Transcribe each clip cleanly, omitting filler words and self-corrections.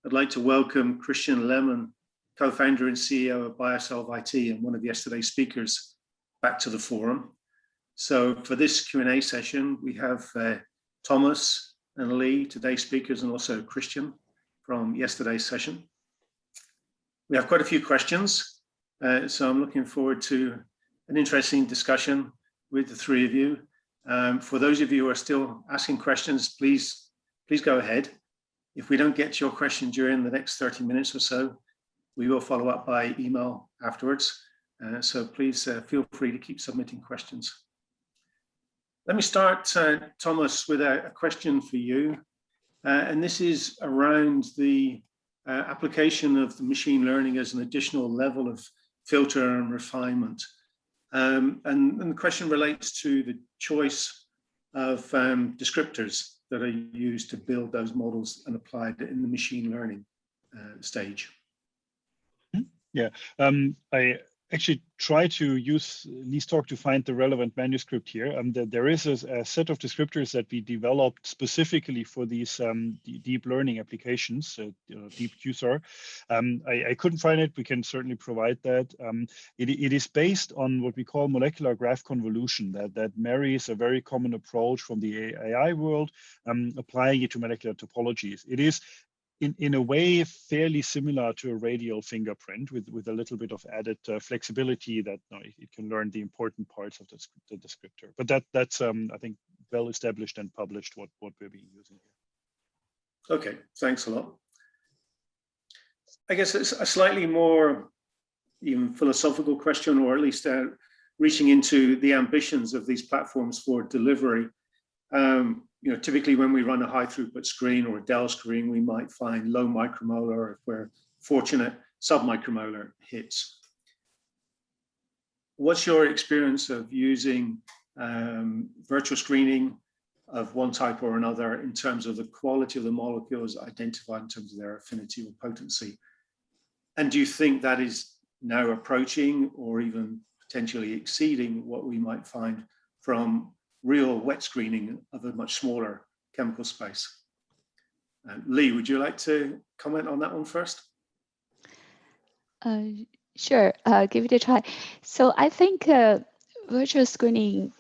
I'd like to welcome Christian Lemmen, co-founder and CEO of Biosolve IT and one of yesterday's speakers, back to the forum. So for this Q&A session, we have Thomas and Lee, today's speakers, and also Christian from yesterday's session. We have quite a few questions, so I'm looking forward to an interesting discussion with the three of you. For those of you who are still asking questions, please go ahead. If we don't get to your question during the next 30 minutes or so, we will follow up by email afterwards. So please feel free to keep submitting questions. Let me start, Thomas, with a question for you. And this is around the application of the machine learning as an additional level of filter and refinement. And the question relates to the choice of descriptors that are used to build those models and applied in the machine learning stage. Yeah, I actually try to use Lee's talk to find the relevant manuscript here. There is a set of descriptors that we developed specifically for these deep learning applications, deep QSAR. I couldn't find it. We can certainly provide that. It is based on what we call molecular graph convolution that marries a very common approach from the AI world, applying it to molecular topologies. It is in a way fairly similar to a radial fingerprint with a little bit of added flexibility that it can learn the important parts of the descriptor. But that's I think well established and published what we're being using here. Okay, thanks a lot. I guess it's a slightly more even philosophical question, or at least reaching into the ambitions of these platforms for delivery. You know, typically when we run a high throughput screen or a Dell screen, we might find low micromolar, or if we're fortunate, sub-micromolar hits. What's your experience of using virtual screening of one type or another in terms of the quality of the molecules identified in terms of their affinity or potency? And do you think that is now approaching or even potentially exceeding what we might find from real wet screening of a much smaller chemical space? Lee, would you like to comment on that one first? Sure, give it a try. So I think virtual screening,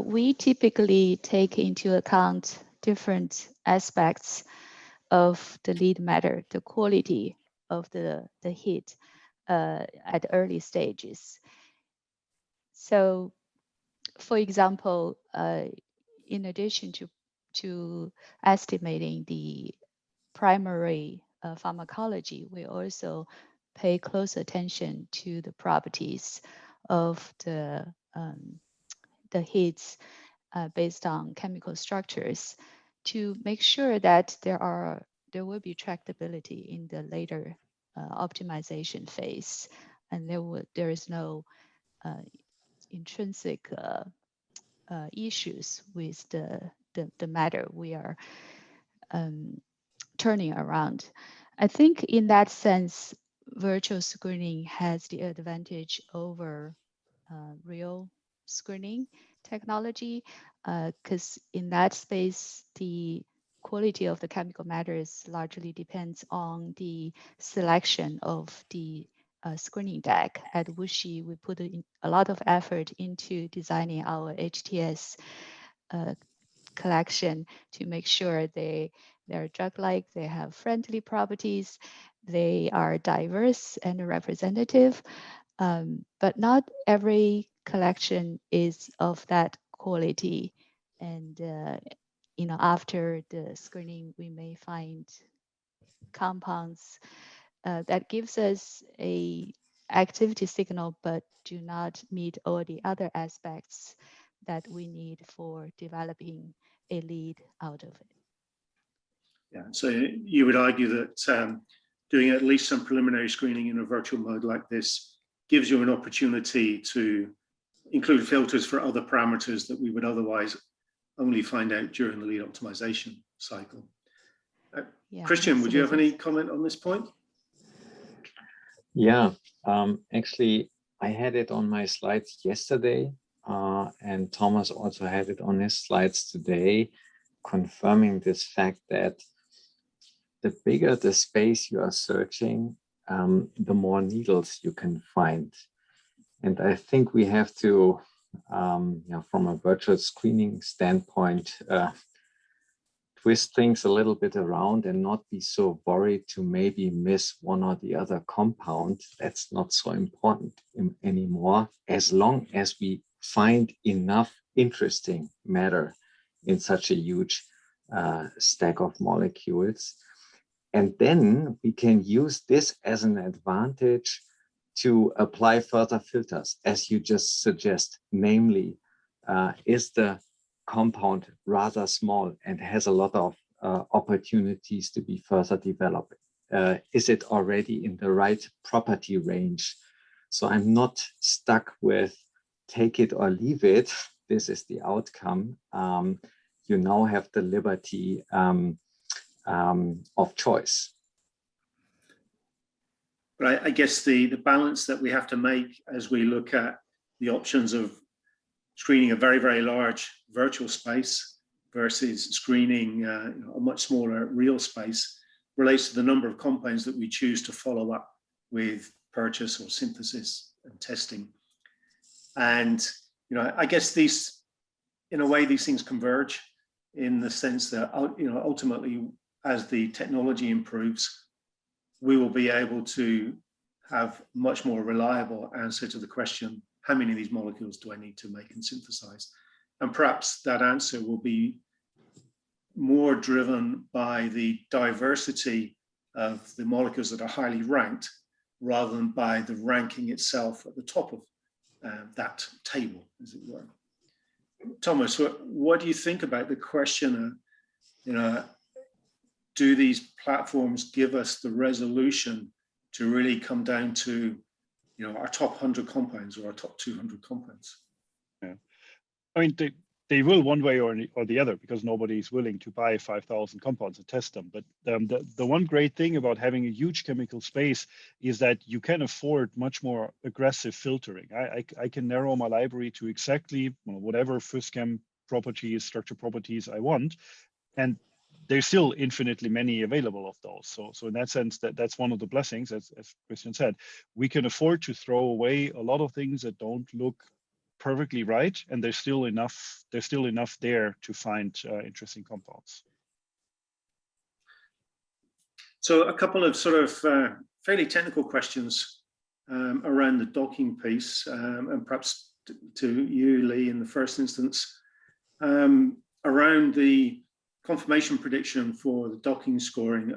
we typically take into account different aspects of the lead matter, the quality of the hit at early stages. So for example, in addition to estimating the primary pharmacology, we also pay close attention to the properties of the hits based on chemical structures to make sure that there will be tractability in the later optimization phase, and there is no intrinsic issues with the matter we are turning around. I think in that sense, virtual screening has the advantage over real screening technology, because in that space, the quality of the chemical matters largely depends on the selection of the screening deck. At WuXi, we put in a lot of effort into designing our HTS collection to make sure they're drug-like, they have friendly properties, they are diverse and representative, but not every collection is of that quality. And you know, after the screening, we may find compounds that gives us a activity signal, but do not meet all the other aspects that we need for developing a lead out of it. Yeah, so you would argue that doing at least some preliminary screening in a virtual mode like this gives you an opportunity to include filters for other parameters that we would otherwise only find out during the lead optimization cycle. Yeah, Christian, absolutely. Would you have any comment on this point? Yeah, actually, I had it on my slides yesterday, and Thomas also had it on his slides today, confirming this fact that the bigger the space you are searching, the more needles you can find. And I think we have to, from a virtual screening standpoint, twist things a little bit around and not be so worried to maybe miss one or the other compound. That's not so important anymore, as long as we find enough interesting matter in such a huge stack of molecules. And then we can use this as an advantage to apply further filters, as you just suggest, namely, is the compound rather small and has a lot of opportunities to be further developed? Is it already in the right property range? So I'm not stuck with take it or leave it. This is the outcome. You now have the liberty of choice. But I guess the balance that we have to make as we look at the options of screening a very, very large virtual space versus screening a much smaller real space relates to the number of compounds that we choose to follow up with purchase or synthesis and testing. And I guess these, in a way, these things converge in the sense that ultimately, as the technology improves, we will be able to have much more reliable answer to the question, how many of these molecules do I need to make and synthesize? And perhaps that answer will be more driven by the diversity of the molecules that are highly ranked, rather than by the ranking itself at the top of that table, as it were. Thomas, what do you think about the question of, do these platforms give us the resolution to really come down to, our top 100 compounds or our top 200 compounds? Yeah, I mean, they will one way or the other, because nobody is willing to buy 5,000 compounds and test them. But the one great thing about having a huge chemical space is that you can afford much more aggressive filtering. I can narrow my library to exactly whatever Fuscam properties, structure properties I want, and there's still infinitely many available of those. So in that sense, that's one of the blessings, as Christian said. We can afford to throw away a lot of things that don't look perfectly right, and there's still enough there to find interesting compounds. So a couple of sort of fairly technical questions around the docking piece, and perhaps to you, Lee, in the first instance, around the confirmation prediction for the docking scoring.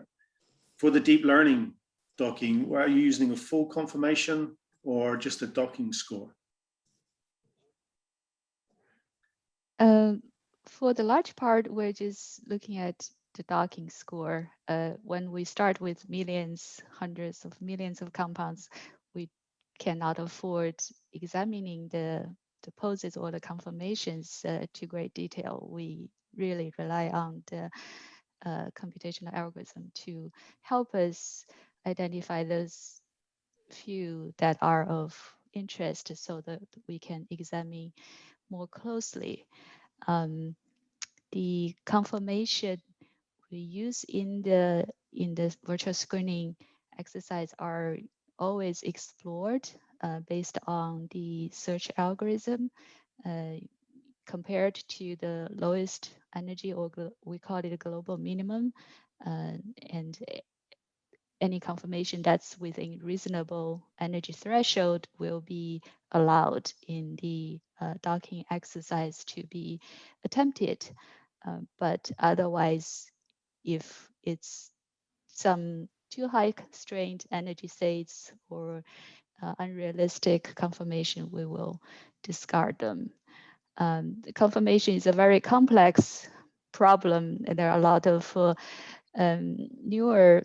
For the deep learning docking, are you using a full confirmation or just a docking score? For the large part, we're just looking at the docking score. When we start with hundreds of millions of compounds, we cannot afford examining the poses or the conformations to great detail. We really rely on the computational algorithm to help us identify those few that are of interest so that we can examine more closely. The conformation we use in the virtual screening exercise are always explored based on the search algorithm compared to the lowest energy, or we call it a global minimum, and any confirmation that's within reasonable energy threshold will be allowed in the docking exercise to be attempted. But otherwise, if it's some too high constrained energy states or unrealistic confirmation, we will discard them. The confirmation is a very complex problem, and there are a lot of newer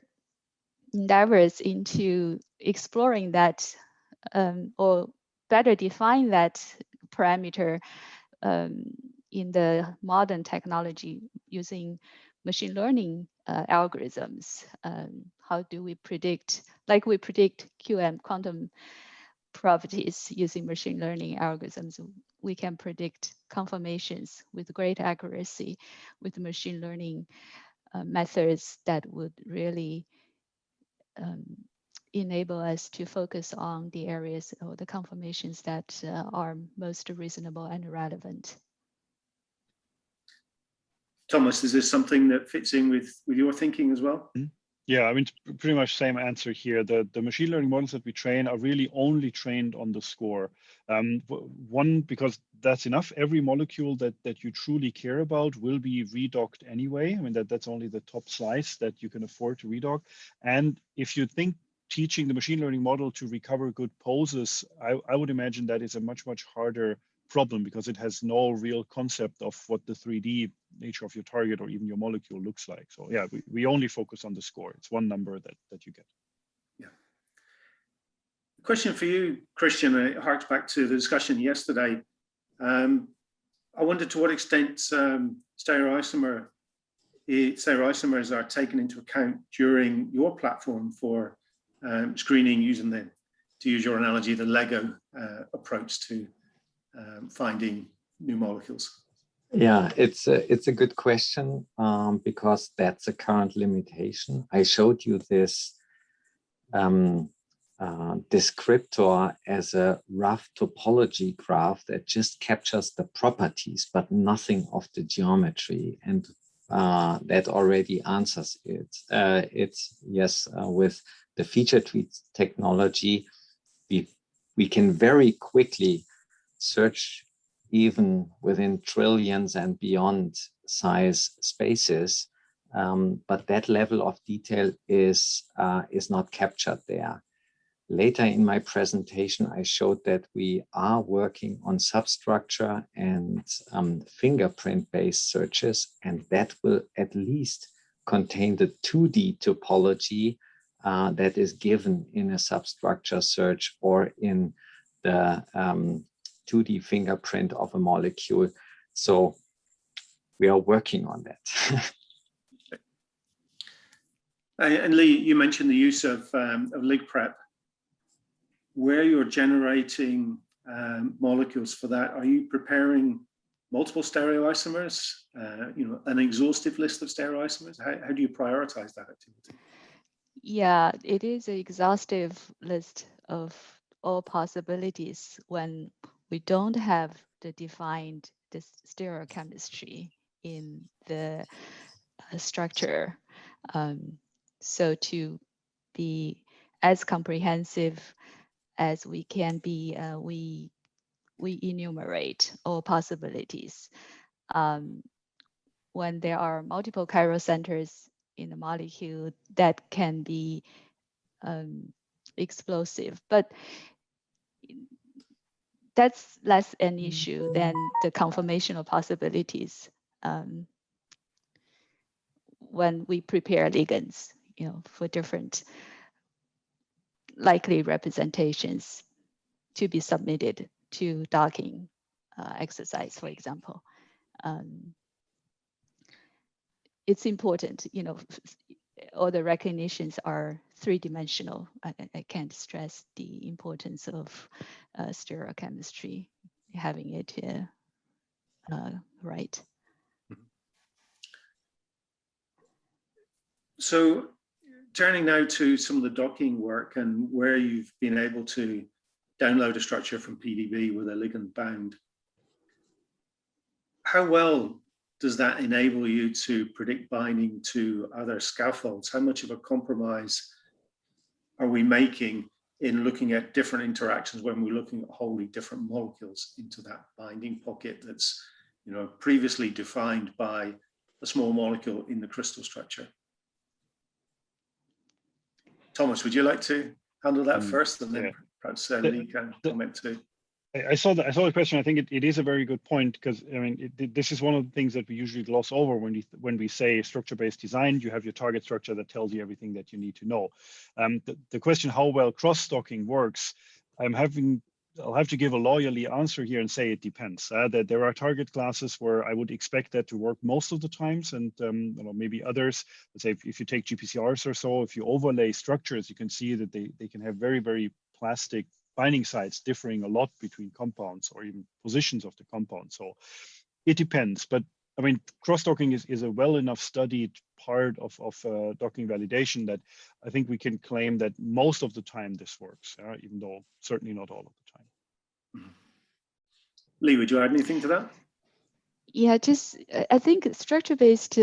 endeavors into exploring that, or better define that parameter in the modern technology using machine learning algorithms. How do we predict, like we predict QM, quantum properties using machine learning algorithms? We can predict conformations with great accuracy with machine learning methods that would really enable us to focus on the areas or the conformations that are most reasonable and relevant. Thomas, is this something that fits in with your thinking as well? Yeah, I mean, pretty much same answer here. The machine learning models that we train are really only trained on the score. One, because that's enough. Every molecule that you truly care about will be redocked anyway. I mean, that's only the top slice that you can afford to redock. And if you think teaching the machine learning model to recover good poses, I would imagine that is a much harder problem because it has no real concept of what the 3D nature of your target or even your molecule looks like. So yeah, we only focus on the score. It's one number that you get. Yeah. Question for you, Christian, it harks back to the discussion yesterday. I wonder to what extent stereoisomers are taken into account during your platform for screening using to use your analogy, the Lego approach to finding new molecules? Yeah, it's a good question because that's a current limitation. I showed you this descriptor as a rough topology graph that just captures the properties, but nothing of the geometry. And that already answers it. It's yes, with the feature tree technology, we can very quickly search even within trillions and beyond size spaces, but that level of detail is not captured there. Later in my presentation, I showed that we are working on substructure and fingerprint-based searches, and that will at least contain the 2D topology that is given in a substructure search or in the 2D fingerprint of a molecule. So we are working on that. And Lee, you mentioned the use of LigPrep. Where you're generating molecules for that, are you preparing multiple stereoisomers, an exhaustive list of stereoisomers? How do you prioritize that activity? Yeah, it is an exhaustive list of all possibilities when we don't have the defined stereochemistry in the structure. So to be as comprehensive as we can be, we enumerate all possibilities. When there are multiple chiral centers in the molecule, that can be explosive, but that's less an issue than the conformational possibilities when we prepare ligands, for different likely representations to be submitted to docking exercise, for example. It's important, all the recognitions are three-dimensional. I can't stress the importance of stereochemistry, having it right. So turning now to some of the docking work and where you've been able to download a structure from PDB with a ligand bound, how well does that enable you to predict binding to other scaffolds? How much of a compromise are we making in looking at different interactions when we're looking at wholly different molecules into that binding pocket that's previously defined by a small molecule in the crystal structure? Thomas, would you like to handle that first, and then perhaps Lee can comment too? I saw the question. I think it is a very good point because I mean this is one of the things that we usually gloss over when we say structure-based design. You have your target structure that tells you everything that you need to know. The question how well cross-stocking works, I'll have to give a lawyerly answer here and say it depends. That there are target classes where I would expect that to work most of the times, and maybe others. Let's say if you take GPCRs or so, if you overlay structures, you can see that they can have very plastic binding sites differing a lot between compounds or even positions of the compound. So it depends. But I mean, cross-docking is a well enough studied part of docking validation that I think we can claim that most of the time this works, even though certainly not all of the time. Lee, would you add anything to that? Yeah, just I think structure-based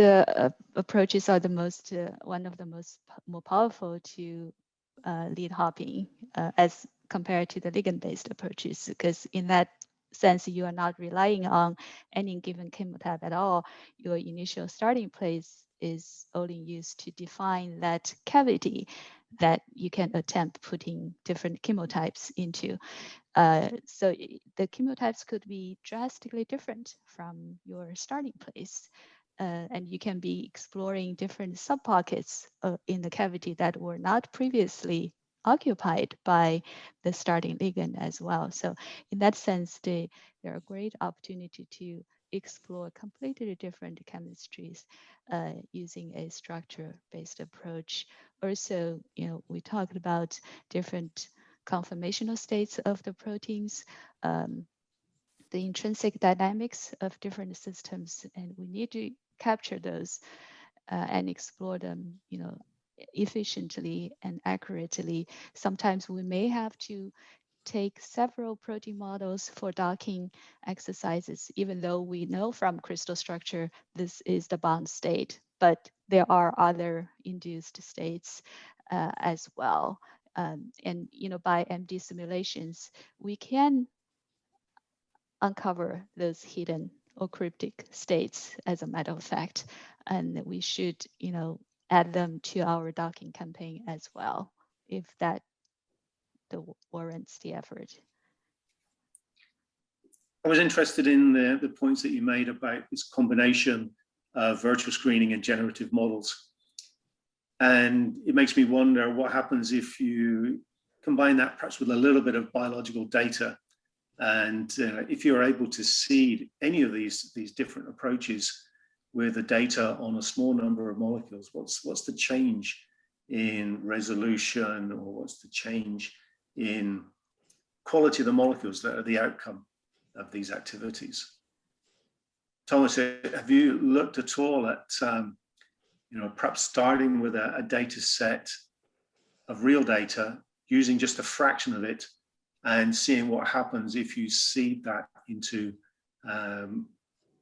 approaches are the most one of the more powerful to lead hopping as compared to the ligand-based approaches, because in that sense you are not relying on any given chemotype at all. Your initial starting place is only used to define that cavity that you can attempt putting different chemotypes into. So the chemotypes could be drastically different from your starting place. And you can be exploring different subpockets in the cavity that were not previously occupied by the starting ligand as well. So in that sense, they're a great opportunity to explore completely different chemistries using a structure-based approach. Also, we talked about different conformational states of the proteins, the intrinsic dynamics of different systems, and we need to capture those and explore them, efficiently and accurately. Sometimes we may have to take several protein models for docking exercises, even though we know from crystal structure this is the bound state, but there are other induced states as well. And by MD simulations, we can uncover those hidden or cryptic states, as a matter of fact, and we should, add them to our docking campaign as well, if that warrants the effort. I was interested in the points that you made about this combination of virtual screening and generative models. And it makes me wonder what happens if you combine that perhaps with a little bit of biological data. And if you're able to seed any of these different approaches with the data on a small number of molecules, what's the change in resolution, or what's the change in quality of the molecules that are the outcome of these activities? Thomas, have you looked at all at perhaps starting with a data set of real data, using just a fraction of it, and seeing what happens if you seed that into a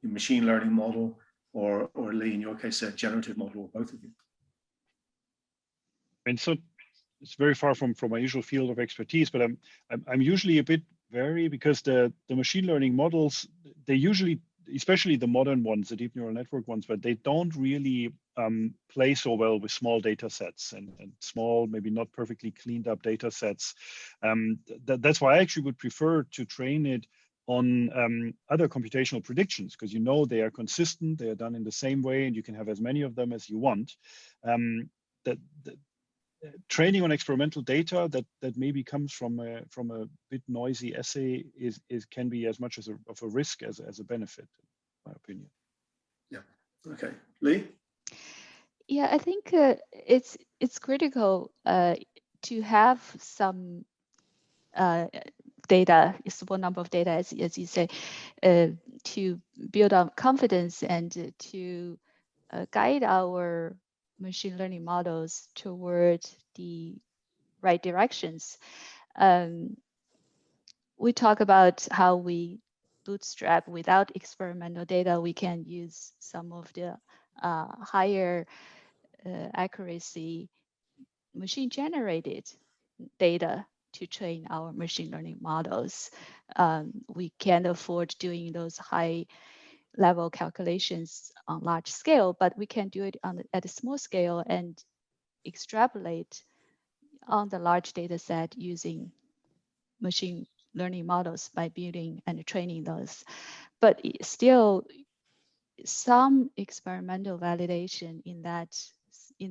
machine learning model, or Lee, in your case, a generative model, or both of you? And so it's very far from my usual field of expertise, but I'm usually a bit wary, because the machine learning models, they usually, especially the modern ones, the deep neural network ones, but they don't really play so well with small data sets and small, maybe not perfectly cleaned up data sets. That's why I actually would prefer to train it on other computational predictions, because they are consistent, they are done in the same way, and you can have as many of them as you want. Training on experimental data that maybe comes from a bit noisy assay can be as much of a risk as a benefit, in my opinion. Yeah. Okay, Lee. Yeah, I think it's critical to have some data, a small number of data, as you say, to build up confidence and to guide our machine learning models toward the right directions. We talk about how we bootstrap without experimental data. We can use some of the higher accuracy machine generated data to train our machine learning models. We can't afford doing those high level calculations on large scale, but we can do it at a small scale and extrapolate on the large data set using machine learning models by building and training those. But still, some experimental validation in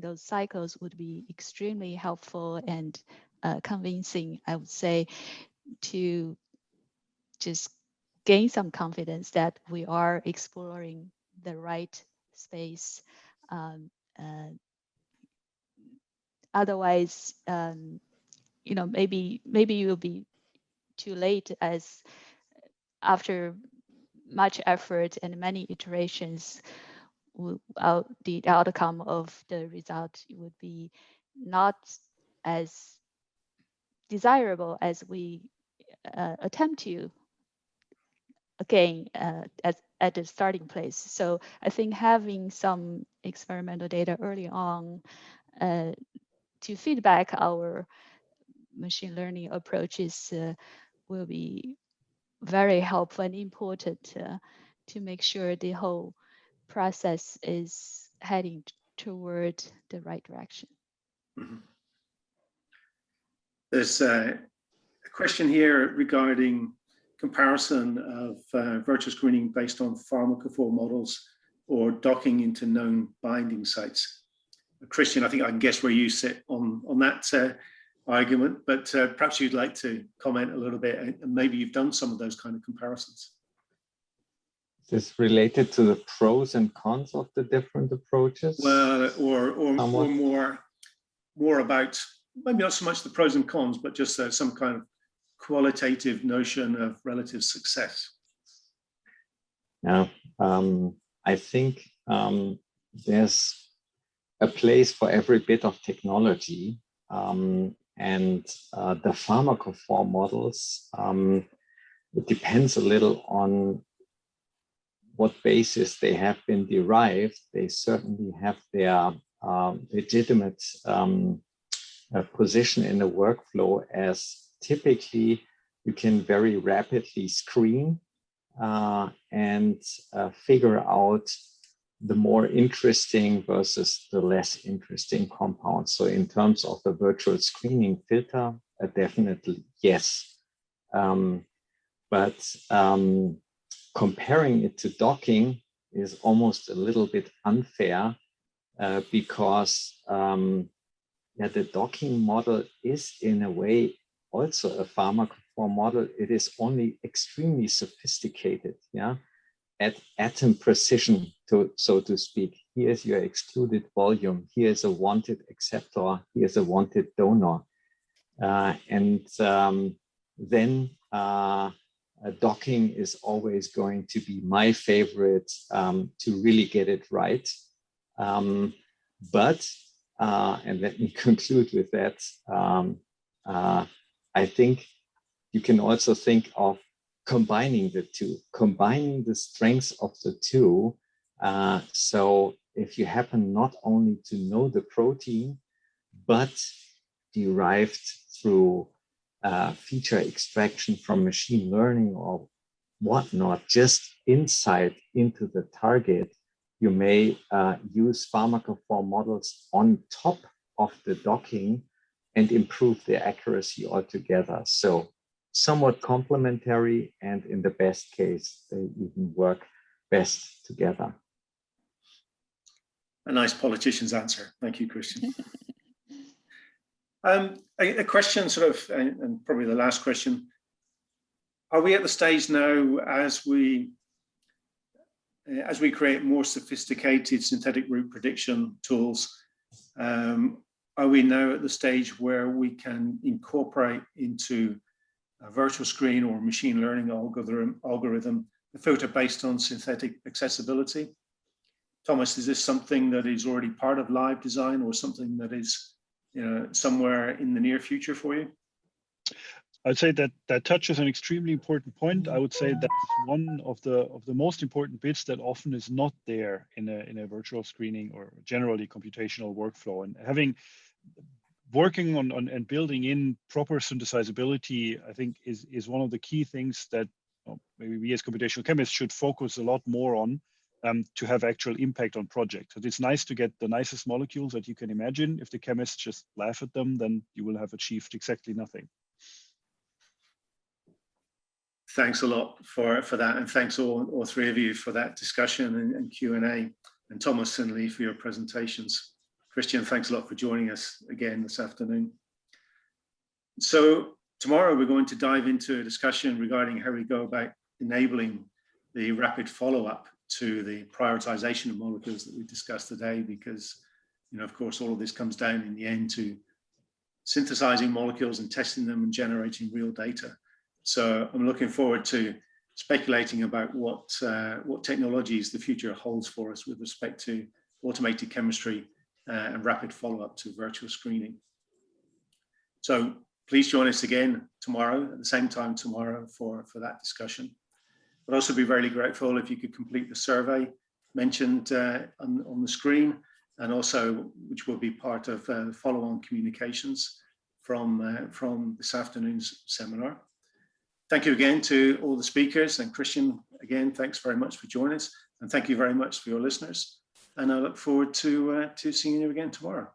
those cycles would be extremely helpful and convincing, I would say, to just gain some confidence that we are exploring the right space. Otherwise, maybe it will be too late, as after much effort and many iterations, the outcome of the result would be not as desirable as we attempt to again at the starting place. So I think having some experimental data early on to feedback our machine learning approaches will be very helpful and important to make sure the whole process is heading toward the right direction. Mm-hmm. There's a question here regarding comparison of virtual screening based on pharmacophore models or docking into known binding sites. Christian, I think I can guess where you sit on that argument, but perhaps you'd like to comment a little bit, and maybe you've done some of those kind of comparisons. Is this related to the pros and cons of the different approaches? Well, or more about, maybe not so much the pros and cons, but just some kind of qualitative notion of relative success. Yeah, I think there's a place for every bit of technology, and the pharmacophore models, it depends a little on what basis they have been derived. They certainly have their legitimate position in the workflow, as typically you can very rapidly screen and figure out the more interesting versus the less interesting compounds. So in terms of the virtual screening filter, definitely yes. But comparing it to docking is almost a little bit unfair because the docking model is in a way also a pharmacophore model. It is only extremely sophisticated, at atom precision, so to speak. Here's your excluded volume. Here's a wanted acceptor. Here's a wanted donor. And then docking is always going to be my favorite to really get it right. But, and let me conclude with that, I think you can also think of combining the two, combining the strengths of the two. So if you happen not only to know the protein, but derived through feature extraction from machine learning or whatnot, just insight into the target, you may use pharmacophore models on top of the docking and improve their accuracy altogether. So somewhat complementary, and in the best case, they even work best together. A nice politician's answer. Thank you, Christian. A question sort of, and probably the last question, are we at the stage now as we create more sophisticated synthetic route prediction tools, are we now at the stage where we can incorporate into a virtual screen or machine learning algorithm the filter based on synthetic accessibility? Thomas, is this something that is already part of live design or something that is somewhere in the near future for you? I'd say that touches an extremely important point. I would say that's one of the most important bits that often is not there in a virtual screening or generally computational workflow. And working on and building in proper synthesizability, I think is one of the key things that maybe we as computational chemists should focus a lot more on to have actual impact on projects. So it's nice to get the nicest molecules that you can imagine. If the chemists just laugh at them, then you will have achieved exactly nothing. Thanks a lot for that, and thanks all three of you for that discussion and Q&A, and Thomas and Lee for your presentations. Christian, thanks a lot for joining us again this afternoon. So tomorrow we're going to dive into a discussion regarding how we go about enabling the rapid follow-up to the prioritization of molecules that we discussed today, because of course all of this comes down in the end to synthesizing molecules and testing them and generating real data. So I'm looking forward to speculating about what technologies the future holds for us with respect to automated chemistry and rapid follow-up to virtual screening. So please join us again tomorrow at the same time tomorrow for that discussion. I'd also be very grateful if you could complete the survey mentioned on the screen, and also which will be part of follow-on communications from this afternoon's seminar. Thank you again to all the speakers, and Christian, again, thanks very much for joining us, and thank you very much for your listeners. And I look forward to seeing you again tomorrow.